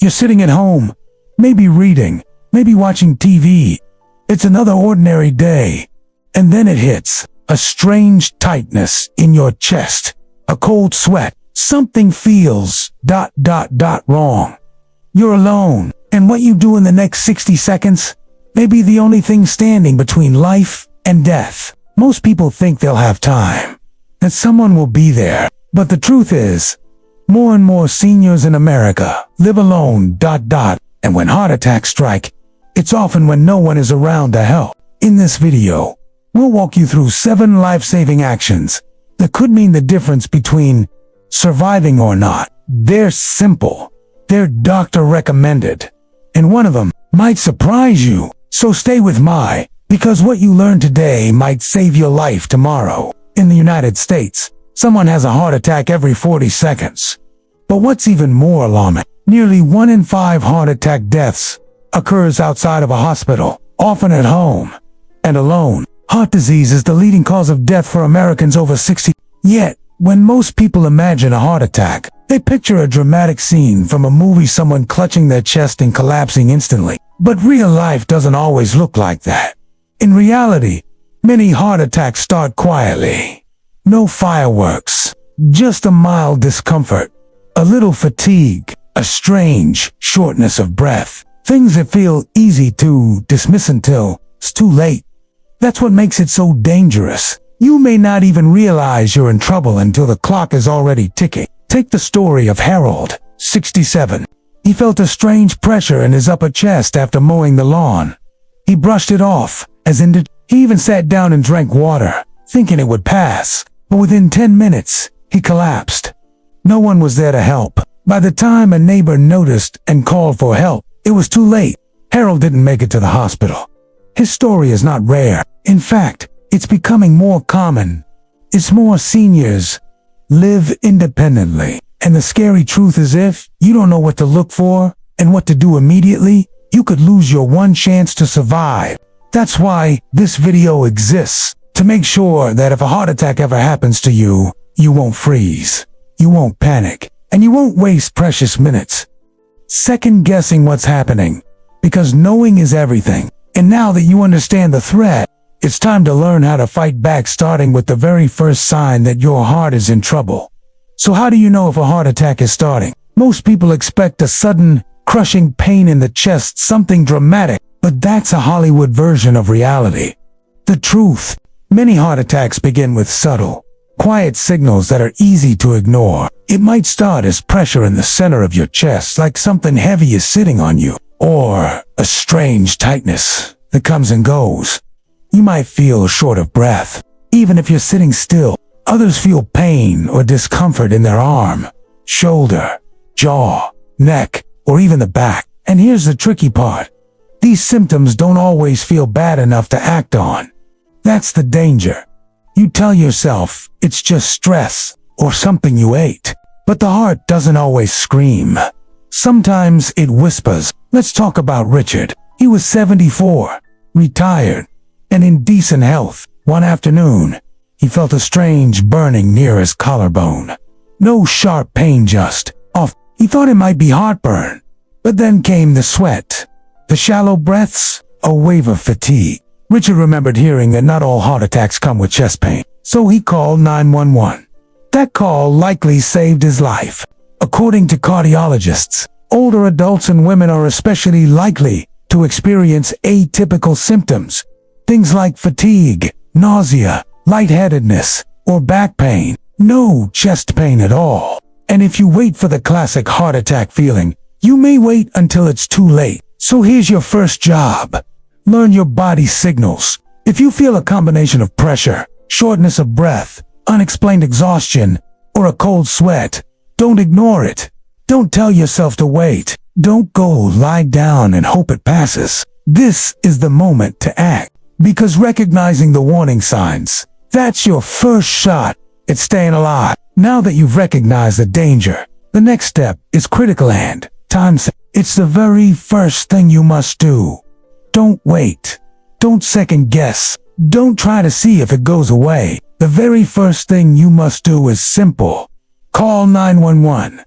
You're sitting at home, maybe reading, maybe watching TV. It's another ordinary day. And then it hits, a strange tightness in your chest, a cold sweat. Something feels ... wrong. You're alone, and what you do in the next 60 seconds may be the only thing standing between life and death. Most people think they'll have time, that someone will be there. But the truth is, more and more seniors in America live alone ... And when heart attacks strike, it's often when no one is around to help. In this video, we'll walk you through 7 life-saving actions that could mean the difference between surviving or not. They're simple. They're doctor recommended. And one of them might surprise you. So stay with me, because what you learn today might save your life tomorrow. In the United States, someone has a heart attack every 40 seconds. But what's even more alarming, nearly 1 in 5 heart attack deaths occurs outside of a hospital, often at home and alone. Heart disease is the leading cause of death for Americans over 60. Yet, when most people imagine a heart attack, they picture a dramatic scene from a movie, someone clutching their chest and collapsing instantly. But real life doesn't always look like that. In reality, many heart attacks start quietly. No fireworks, just a mild discomfort, a little fatigue, a strange shortness of breath. Things that feel easy to dismiss until it's too late. That's what makes it so dangerous. You may not even realize you're in trouble until the clock is already ticking. Take the story of Harold, 67. He felt a strange pressure in his upper chest after mowing the lawn. He brushed it off, he even sat down and drank water, thinking it would pass. But within 10 minutes, he collapsed. No one was there to help. By the time a neighbor noticed and called for help, it was too late. Harold didn't make it to the hospital. His story is not rare. In fact, it's becoming more common. It's more seniors live independently. And the scary truth is, if you don't know what to look for and what to do immediately, you could lose your one chance to survive. That's why this video exists, to make sure that if a heart attack ever happens to you, you won't freeze, you won't panic, and you won't waste precious minutes second guessing what's happening, because knowing is everything. And now that you understand the threat, it's time to learn how to fight back, starting with the very first sign that your heart is in trouble. So how do you know if a heart attack is starting? Most people expect a sudden, crushing pain in the chest, something dramatic, but that's a Hollywood version of reality. The truth, many heart attacks begin with subtle, quiet signals that are easy to ignore. It might start as pressure in the center of your chest, like something heavy is sitting on you, or a strange tightness that comes and goes. You might feel short of breath, even if you're sitting still. Others feel pain or discomfort in their arm, shoulder, jaw, neck, or even the back. And here's the tricky part. These symptoms don't always feel bad enough to act on. That's the danger. You tell yourself it's just stress or something you ate. But the heart doesn't always scream. Sometimes it whispers. Let's talk about Richard. He was 74, retired, and in decent health. One afternoon, he felt a strange burning near his collarbone. No sharp pain, just off. He thought it might be heartburn. But then came the sweat, the shallow breaths, a wave of fatigue. Richard remembered hearing that not all heart attacks come with chest pain, so he called 911. That call likely saved his life. According to cardiologists, older adults and women are especially likely to experience atypical symptoms, things like fatigue, nausea, lightheadedness, or back pain. No chest pain at all. And if you wait for the classic heart attack feeling, you may wait until it's too late. So here's your first job. Learn your body's signals. If you feel a combination of pressure, shortness of breath, unexplained exhaustion, or a cold sweat, don't ignore it. Don't tell yourself to wait. Don't go lie down and hope it passes. This is the moment to act, because recognizing the warning signs, that's your first shot at staying alive. Now that you've recognized the danger, the next step is critical and time-saving. It's the very first thing you must do. Don't wait. Don't second guess. Don't try to see if it goes away. The very first thing you must do is simple. Call 911.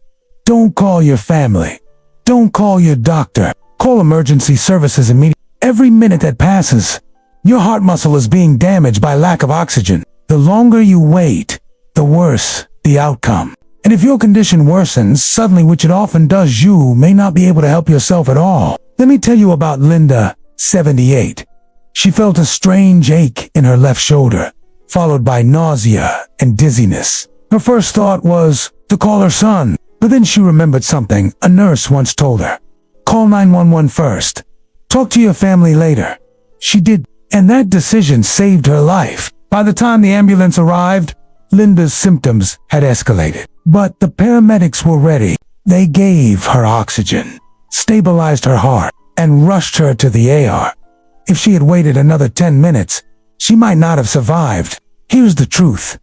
Don't call your family. Don't call your doctor. Call emergency services immediately. Every minute that passes, your heart muscle is being damaged by lack of oxygen. The longer you wait, the worse the outcome. And if your condition worsens suddenly, which it often does, you may not be able to help yourself at all. Let me tell you about Linda, 78. She felt a strange ache in her left shoulder, followed by nausea and dizziness. Her first thought was to call her son, but then she remembered something a nurse once told her. Call 911 first. Talk to your family later. She did, and that decision saved her life. By the time the ambulance arrived, Linda's symptoms had escalated. But the paramedics were ready. They gave her oxygen, stabilized her heart, and rushed her to the AR. If she had waited another 10 minutes, she might not have survived. Here's the truth.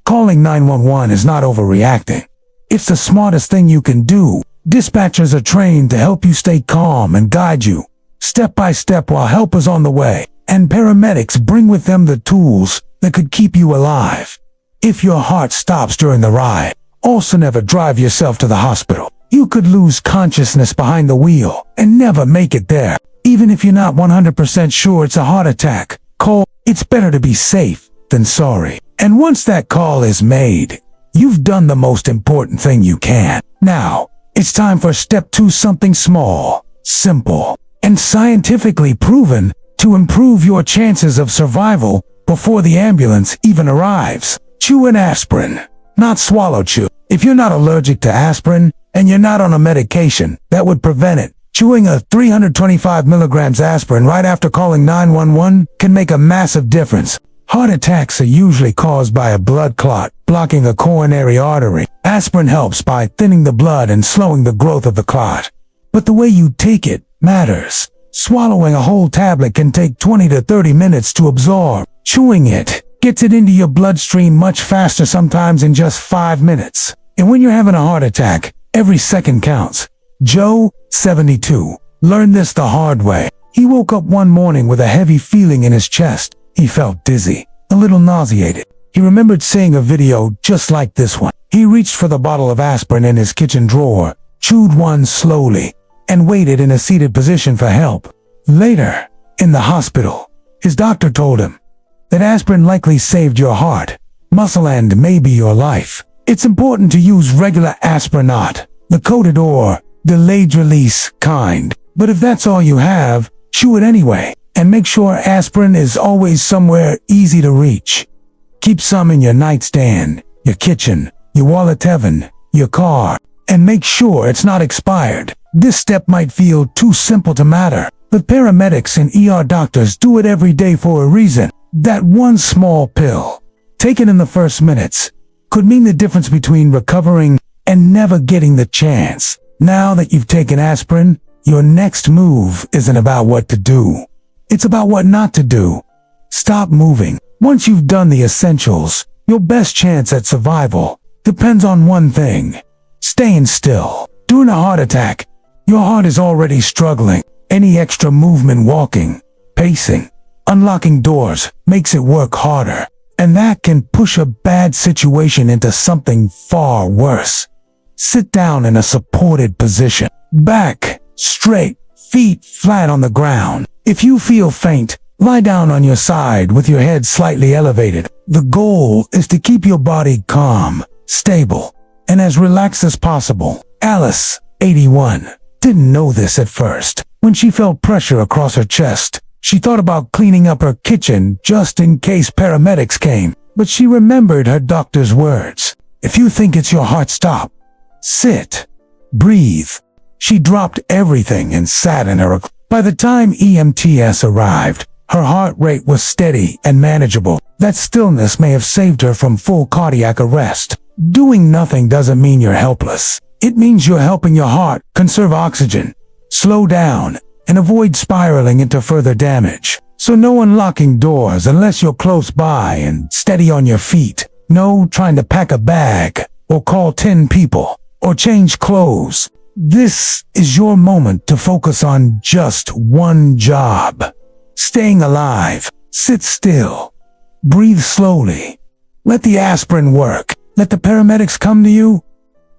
Calling 911 is not overreacting. It's the smartest thing you can do. Dispatchers are trained to help you stay calm and guide you step by step while help is on the way. And paramedics bring with them the tools that could keep you alive. If your heart stops during the ride, also never drive yourself to the hospital. You could lose consciousness behind the wheel and never make it there. Even if you're not 100% sure it's a heart attack, call. It's better to be safe than sorry. And once that call is made, you've done the most important thing you can. Now, it's time for step 2, something small, simple, and scientifically proven to improve your chances of survival before the ambulance even arrives. Chew an aspirin, not swallow chew. If you're not allergic to aspirin and you're not on a medication that would prevent it, chewing a 325 milligrams aspirin right after calling 911 can make a massive difference. Heart attacks are usually caused by a blood clot blocking a coronary artery. Aspirin helps by thinning the blood and slowing the growth of the clot. But the way you take it matters. Swallowing a whole tablet can take 20 to 30 minutes to absorb. Chewing it gets it into your bloodstream much faster, sometimes in just 5 minutes. And when you're having a heart attack, every second counts. Joe, 72, learned this the hard way. He woke up one morning with a heavy feeling in his chest. He felt dizzy, a little nauseated. He remembered seeing a video just like this one. He reached for the bottle of aspirin in his kitchen drawer, chewed one slowly, and waited in a seated position for help. Later, in the hospital, his doctor told him that aspirin likely saved your heart, muscle, and maybe your life. It's important to use regular aspirin, not the coated or delayed release kind. But if that's all you have, chew it anyway. And make sure aspirin is always somewhere easy to reach. Keep some in your nightstand, your kitchen, your wallet, even your car, and make sure it's not expired. This step might feel too simple to matter, but paramedics and ER doctors do it every day for a reason. That one small pill, taken in the first minutes, could mean the difference between recovering and never getting the chance. Now that you've taken aspirin, your next move isn't about what to do. It's about what not to do. Stop moving. Once you've done the essentials, your best chance at survival depends on one thing: staying still. During a heart attack, your heart is already struggling. Any extra movement, walking, pacing, unlocking doors, makes it work harder. And that can push a bad situation into something far worse. Sit down in a supported position. Back straight, feet flat on the ground. If you feel faint, lie down on your side with your head slightly elevated. The goal is to keep your body calm, stable, and as relaxed as possible. Alice, 81, didn't know this at first. When she felt pressure across her chest, she thought about cleaning up her kitchen just in case paramedics came. But she remembered her doctor's words. If you think it's your heart, stop. Sit. Breathe. She dropped everything and sat in her. By the time EMTs arrived, her heart rate was steady and manageable. That stillness may have saved her from full cardiac arrest. Doing nothing doesn't mean you're helpless. It means you're helping your heart conserve oxygen, slow down, and avoid spiraling into further damage. So no unlocking doors unless you're close by and steady on your feet. No trying to pack a bag, or call 10 people, or change clothes. This is your moment to focus on just one job: staying alive. Sit still. Breathe slowly. Let the aspirin work. Let the paramedics come to you.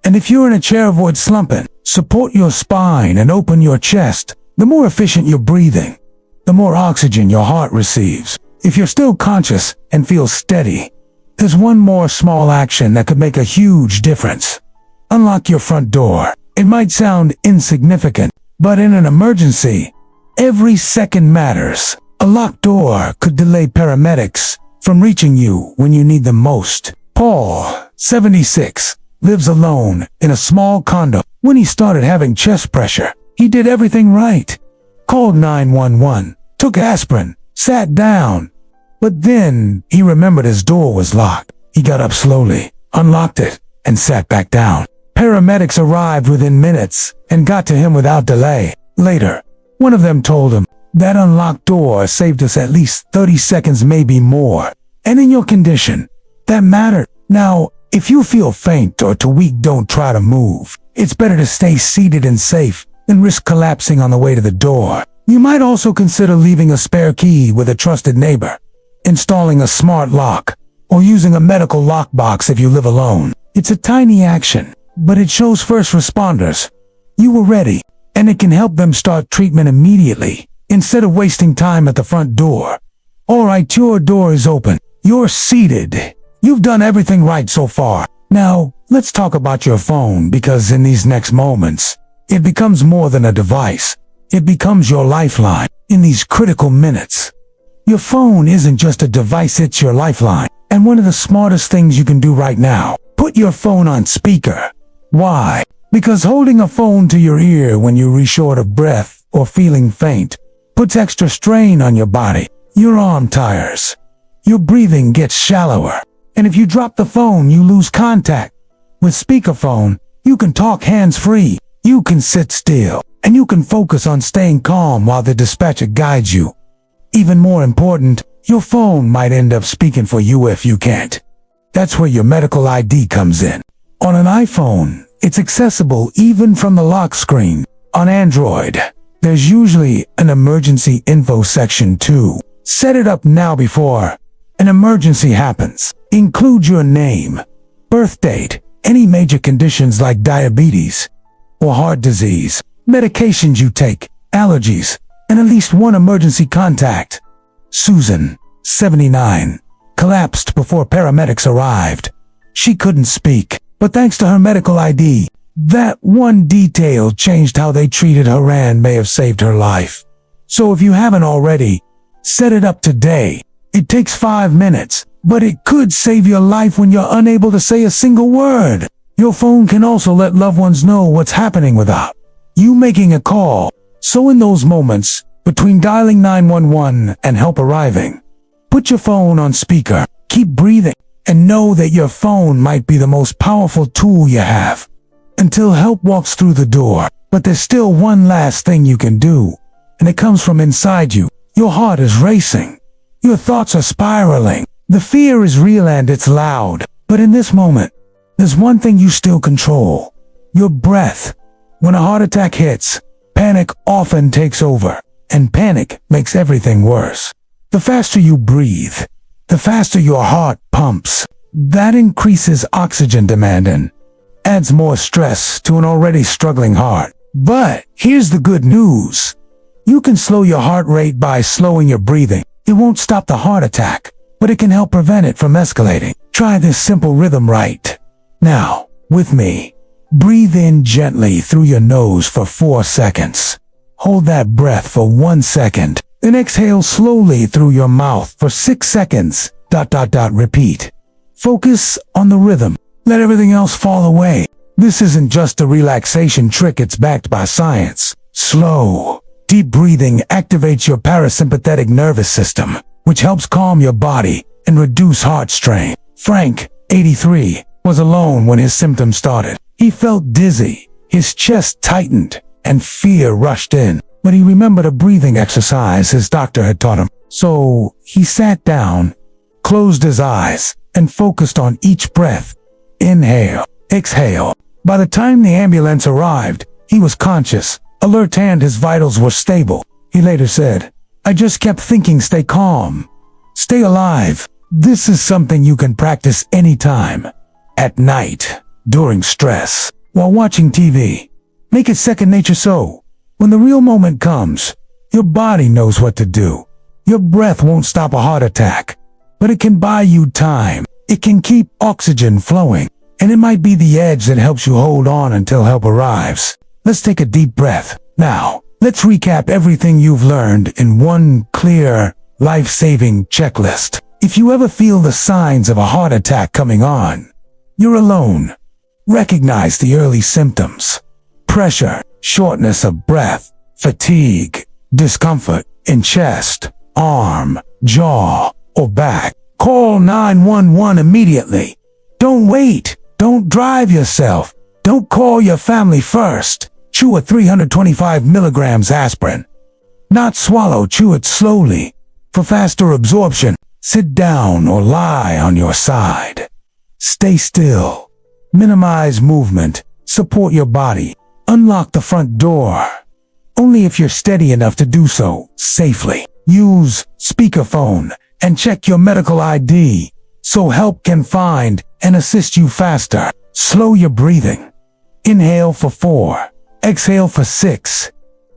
And if you're in a chair, avoid slumping. Support your spine and open your chest. The more efficient your breathing, the more oxygen your heart receives. If you're still conscious and feel steady, there's one more small action that could make a huge difference. Unlock your front door. It might sound insignificant, but in an emergency, every second matters. A locked door could delay paramedics from reaching you when you need them most. Paul, 76, lives alone in a small condo. When he started having chest pressure, he did everything right. Called 911, took aspirin, sat down. But then he remembered his door was locked. He got up slowly, unlocked it, and sat back down. Paramedics arrived within minutes and got to him without delay. Later, one of them told him, "That unlocked door saved us at least 30 seconds, maybe more." And in your condition, that mattered. Now, if you feel faint or too weak, don't try to move. It's better to stay seated and safe than risk collapsing on the way to the door. You might also consider leaving a spare key with a trusted neighbor, installing a smart lock, or using a medical lockbox if you live alone. It's a tiny action, but it shows first responders you were ready, and it can help them start treatment immediately instead of wasting time at the front door. All right, your door is open. You're seated. You've done everything right so far. Now, let's talk about your phone, because in these next moments, it becomes more than a device. It becomes your lifeline in these critical minutes. Your phone isn't just a device, it's your lifeline. And one of the smartest things you can do right now, put your phone on speaker. Why? Because holding a phone to your ear when you're short of breath or feeling faint puts extra strain on your body. Your arm tires. Your breathing gets shallower. And if you drop the phone, you lose contact. With speakerphone, you can talk hands-free. You can sit still. And you can focus on staying calm while the dispatcher guides you. Even more important, your phone might end up speaking for you if you can't. That's where your medical ID comes in. On an iPhone, it's accessible even from the lock screen. On Android, there's usually an emergency info section too. Set it up now before an emergency happens. Include your name, birth date, any major conditions like diabetes or heart disease, medications you take, allergies, and at least one emergency contact. Susan, 79, collapsed before paramedics arrived. She couldn't speak, but thanks to her medical ID, that one detail changed how they treated her and may have saved her life. So if you haven't already, set it up today. It takes 5 minutes, but it could save your life when you're unable to say a single word. Your phone can also let loved ones know what's happening without you making a call. So in those moments, between dialing 911 and help arriving, put your phone on speaker, keep breathing, and know that your phone might be the most powerful tool you have until help walks through the door. But there's still one last thing you can do, and it comes from inside you. Your heart is racing. Your thoughts are spiraling. The fear is real and it's loud. But in this moment, there's one thing you still control: your breath. When a heart attack hits, panic often takes over, and panic makes everything worse. The faster you breathe, the faster your heart pumps. That increases oxygen demand and adds more stress to an already struggling heart. But here's the good news. You can slow your heart rate by slowing your breathing. It won't stop the heart attack, but it can help prevent it from escalating. Try this simple rhythm right now with me. Breathe in gently through your nose for 4 seconds. Hold that breath for 1 second. Then exhale slowly through your mouth for 6 seconds. Repeat. Focus on the rhythm. Let everything else fall away. This isn't just a relaxation trick, it's backed by science. Slow, deep breathing activates your parasympathetic nervous system, which helps calm your body and reduce heart strain. Frank, 83, was alone when his symptoms started. He felt dizzy, his chest tightened, and fear rushed in. But he remembered a breathing exercise his doctor had taught him. So he sat down, closed his eyes, and focused on each breath. Inhale, exhale. By the time the ambulance arrived, he was conscious, alert, and his vitals were stable. He later said, "I just kept thinking, stay calm, stay alive." This is something you can practice anytime. At night, during stress, while watching TV. Make it second nature so, when the real moment comes, your body knows what to do. Your breath won't stop a heart attack, but it can buy you time. It can keep oxygen flowing, and it might be the edge that helps you hold on until help arrives. Let's take a deep breath. Now, let's recap everything you've learned in one clear, life-saving checklist. If you ever feel the signs of a heart attack coming on, you're alone. Recognize the early symptoms: pressure, shortness of breath, fatigue, discomfort in chest, arm, jaw, or back. Call 911 immediately. Don't wait. Don't drive yourself. Don't call your family first. Chew a 325 milligrams aspirin. Not swallow, chew it slowly. For faster absorption, sit down or lie on your side. Stay still. Minimize movement. Support your body. Unlock the front door. Only if you're steady enough to do so safely. Use speakerphone and check your medical ID so help can find and assist you faster. Slow your breathing. Inhale for 4. Exhale for 6.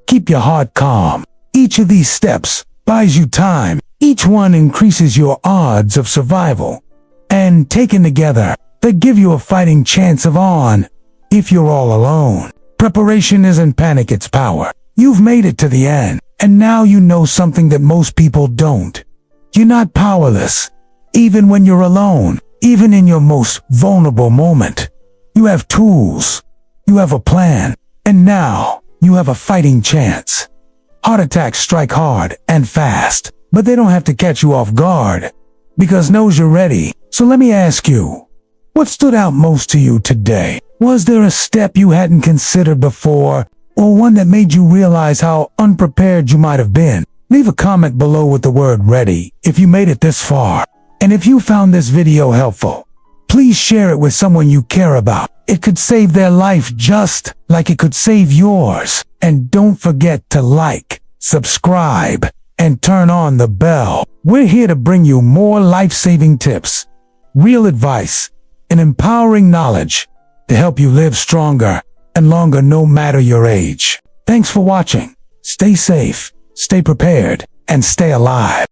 Keep your heart calm. Each of these steps buys you time. Each one increases your odds of survival. And taken together, they give you a fighting chance of on if you're all alone. Preparation isn't panic, it's power. You've made it to the end, and now you know something that most people don't. You're not powerless. Even when you're alone, even in your most vulnerable moment, you have tools. You have a plan. And now, you have a fighting chance. Heart attacks strike hard and fast, but they don't have to catch you off guard, because knows you're ready. So let me ask you, what stood out most to you today? Was there a step you hadn't considered before, or one that made you realize how unprepared you might have been? Leave a comment below with the word ready if you made it this far. And if you found this video helpful, please share it with someone you care about. It could save their life just like it could save yours. And don't forget to like, subscribe, and turn on the bell. We're here to bring you more life-saving tips, real advice, and empowering knowledge to help you live stronger and longer no matter your age. Thanks for watching. Stay safe, stay prepared, and stay alive.